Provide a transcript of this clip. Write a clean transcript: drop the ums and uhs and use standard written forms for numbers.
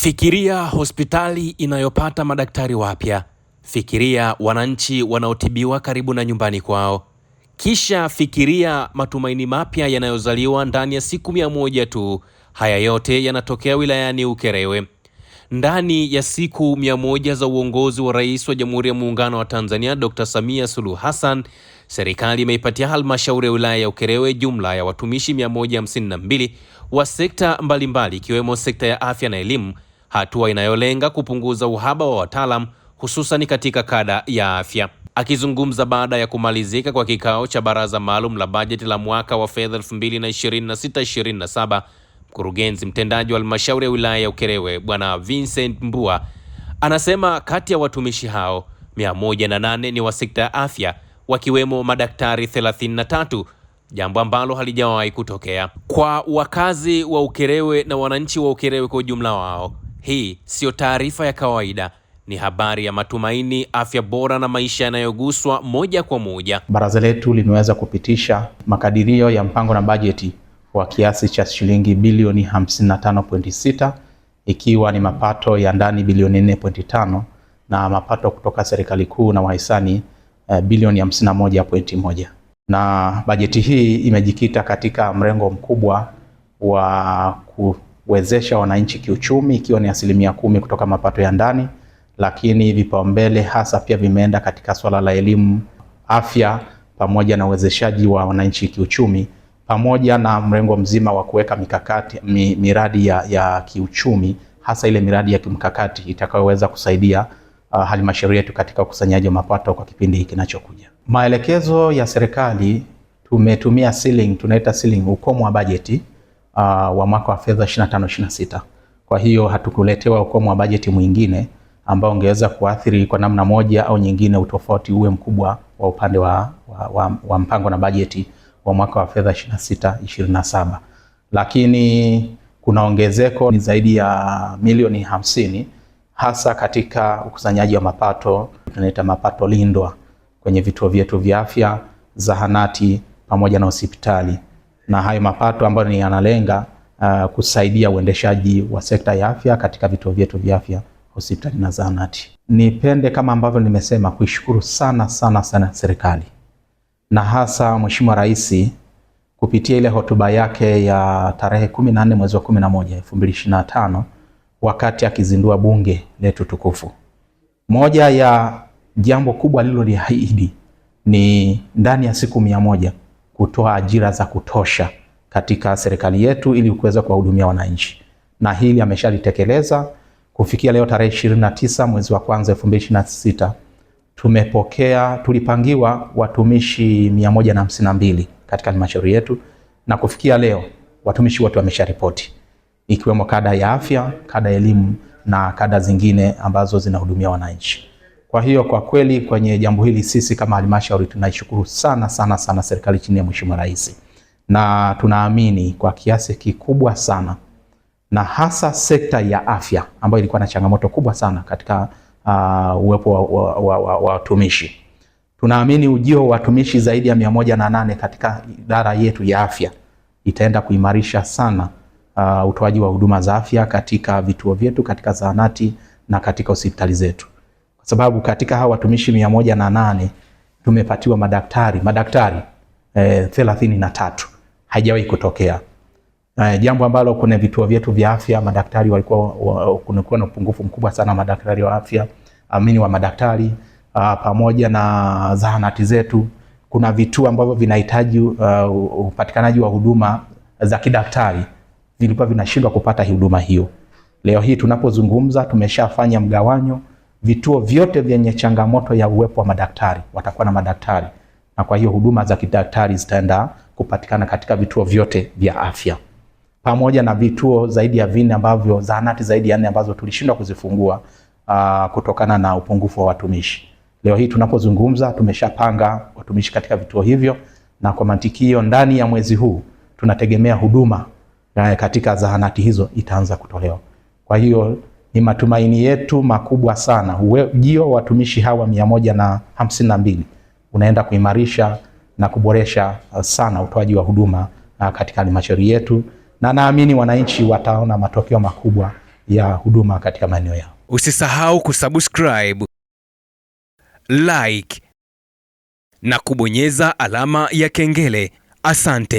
Fikiria hospitali inayopata madaktari wapya. Fikiria wananchi wanaotibiwa karibu na nyumbani kwao. Kisha fikiria matumaini mapya yanayozaliwa ndani ya siku 100 tu. Haya yote yanatokea wilayani Ukerewe. Ndani ya siku 100 za uongozi wa Rais wa Jamhuri ya Muungano wa Tanzania Dr. Samia Suluhu Hassan, serikali imeipatia halmashauri ya wilaya ya Ukerewe jumla ya watumishi 152 wa sekta mbalimbali ikiwemo sekta ya afya na elimu, hatua inayolenga kupunguza uhaba wa wataalamu hususan katika kada ya afya. Akizungumza baada ya kumalizika kwa kikao cha baraza maalum la bajeti la mwaka wa fedha 2026/27, mkurugenzi mtendaji wa halmashauri ya wilaya ya Ukerewe Bwana Vincent Mbua anasema kati ya watumishi hao 108 ni wa sekta ya afya, wakiwemo madaktari 33, jambo ambalo halijawahi kutokea. Kwa wakazi wa Ukerewe na wananchi wa Ukerewe kwa ujumla wao, hii sio taarifa ya kawaida, ni habari ya matumaini, afya bora na maisha yanayoguswa moja kwa moja. Baraza letu limeweza kupitisha makadirio ya mpango na bajeti wa kiasi cha shilingi bilioni 55.6, ikiwa ni mapato ya ndani bilioni 4.5 na mapato kutoka serikali kuu na wahisani bilioni 51.1. Na bajeti hii imejikita katika mrengo mkubwa wa kuwezesha wananchi kiuchumi, ikiwa ni 10% kutoka mapato ya ndani, lakini vipaumbele hasa pia vimeenda katika swala la elimu, afya, pamoja na uwezeshaji wa wananchi kiuchumi, pamoja na mrengo mzima wa kuweka mikakati miradi ya kiuchumi, hasa ile miradi ya kimkakati itakayoweza kusaidia halmashauri yetu katika ukusanyaji wa mapato kwa kipindi hiki kinachokuja. Maelekezo ya serikali, tumetumia ceiling, tunaita ceiling, ukomo wa bajeti wa mwaka wa fedha 25/26. Kwa hiyo hatukuletewa ukomo wa bajeti mwingine ambao ungeweza kuathiri kwa namna moja au nyingine utofauti uwe mkubwa wa upande wa mpango na bajeti wa mwaka wa fedha 26/27. Lakini kuna ongezeko ni zaidi ya milioni 50 hasa katika ukusanyaji wa mapato, tunaita mapato lindwa kwenye vituo vyetu vya afya, zahanati pamoja na hospitali. Na hayo mapato ambayo yanalenga kusaidia uendeshaji wa sekta ya afya katika vituo vyetu vya afya, hospitali na zahanati. Nipende kama ambavyo nimesema kuishukuru sana serikali, na hasa Mheshimiwa Rais kupitia ile hotuba yake ya tarehe 14 mwezi wa 11 2025 wakati akizindua bunge letu tukufu. Moja ya jambo kubwa aliloliahidi ni ndani ya siku 100 kutoa ajira za kutosha katika serikali yetu ili kuweza kuwahudumia wananchi, na hili ameshalitekeleza. Kufikia leo tarehe 29 mwezi wa kwanza 2026 tulipangiwa watumishi 152 katika halmashauri yetu, na kufikia leo watumishi wote wamesharipoti, ikiwemo kada ya afya, kada ya elimu na kada zingine ambazo zinahudumia wananchi. Kwa hiyo kwa kweli kwenye jambo hili sisi kama halmashauri tunaishukuru sana serikali chini ya Mheshimiwa Rais, na tunaamini kwa kiasi kikubwa sana, na hasa sekta ya afya ambayo ilikuwa na changamoto kubwa sana katika uwepo wa watumishi. Tunaamini ujio wa watumishi zaidi ya 108 katika idara yetu ya afya itaenda kuimarisha sana utoaji wa huduma za afya katika vituo vyetu, katika zahanati na katika hospitali zetu. Kwa sababu katika hawa watumishi 108 tumepatiwa madaktari 33. Haijawahi kutokea. Jambo ambalo kuna vituo vyetu vya afya madaktari kulikuwa na upungufu mkubwa sana madaktari wa afya, wa madaktari, pamoja na zahanati zetu. Kuna vituo ambavyo vinahitaji upatikanaji wa huduma za kidaktari, vilikuwa vinashindwa kupata huduma hiyo. Leo hii tunapozungumza tumeshafanya mgawanyo, vituo vyote vyenye changamoto ya uwepo wa madaktari watakuwa na madaktari, na kwa hiyo huduma za kidaktari zitaenda kupatikana katika vituo vyote vya afya, pamoja na vituo zaidi ya 4 ambavyo zahanati zaidi ya 4 ambazo tulishindwa kuzifungua kutokana na upungufu wa watumishi. Leo hii tunapozungumza tumeshapanga watumishi katika vituo hivyo, na kwa mantikio ndani ya mwezi huu tunategemea huduma katika zahanati hizo itaanza kutolewa. Kwa hiyo ni matumaini yetu makubwa sana ujio wa watumishi hawa 152 unaenda kuimarisha na kuboresha sana utoaji wa huduma katika halmashauri yetu, na naamini wananchi wataona matokeo makubwa ya huduma katika maeneo yao. Usisahau kusubscribe, like na kubonyeza alama ya kengele. Asante.